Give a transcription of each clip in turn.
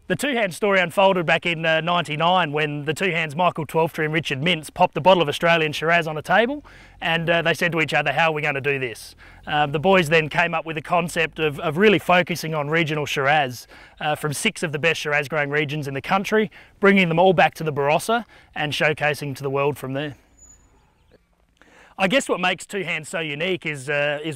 The two-hand story unfolded back in '99 when the two hands Michael Twelftree and Richard Mintz popped a bottle of Australian Shiraz on a table, and they said to each other, how are we going to do this? The boys then came up with the concept of really focusing on regional Shiraz from 6 of the best Shiraz growing regions in the country, bringing them all back to the Barossa and showcasing to the world from there. I guess what makes Two Hands so unique is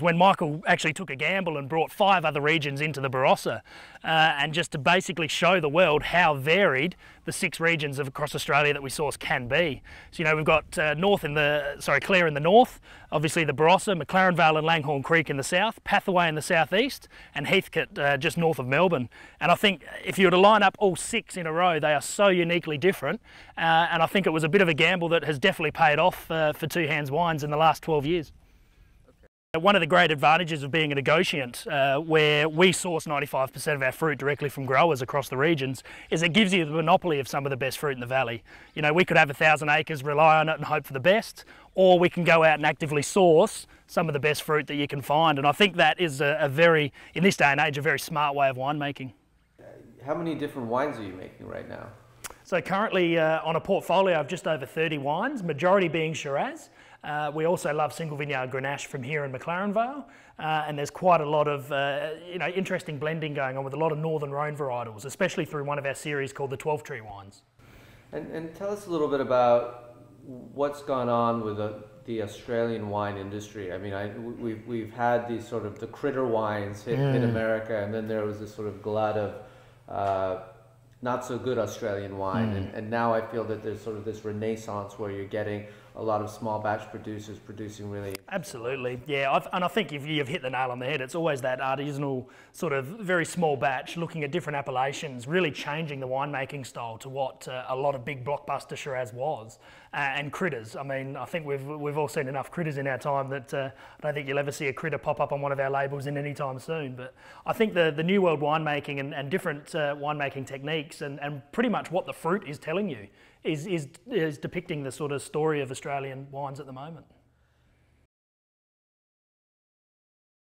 when Michael actually took a gamble and brought 5 other regions into the Barossa, and just to basically show the world how varied the 6 regions across Australia that we source can be. So, you know, we've got Clare in the north, obviously the Barossa, McLaren Vale and Langhorne Creek in the south, Pathaway in the southeast, and Heathcote just north of Melbourne. And I think if you were to line up all 6 in a row, they are so uniquely different. And I think it was a bit of a gamble that has definitely paid off for Two Hands Wines in the last 12 years. One of the great advantages of being a negociant, where we source 95% of our fruit directly from growers across the regions, is it gives you the monopoly of some of the best fruit in the valley. You know, we could have 1,000 acres, rely on it and hope for the best, or we can go out and actively source some of the best fruit that you can find. And I think that is in this day and age, a very smart way of winemaking. How many different wines are you making right now? So currently on a portfolio of just over 30 wines, majority being Shiraz. We also love single vineyard Grenache from here in McLaren Vale, and there's quite a lot of interesting blending going on with a lot of Northern Rhone varietals, especially through one of our series called the Twelftree wines. And tell us a little bit about what's gone on with the Australian wine industry. I mean, we've had these sort of the critter wines hit America, and then there was this sort of glut of not so good Australian wine, and now I feel that there's sort of this renaissance where you're getting a lot of small batch producers producing really... Absolutely, yeah, and I think you've hit the nail on the head. It's always that artisanal sort of very small batch, looking at different appellations, really changing the winemaking style to what a lot of big blockbuster Shiraz was, and critters. I mean, I think we've all seen enough critters in our time that I don't think you'll ever see a critter pop up on one of our labels in any time soon. But I think the New World winemaking and different winemaking techniques and pretty much what the fruit is telling you is depicting the sort of story of Australian wines at the moment.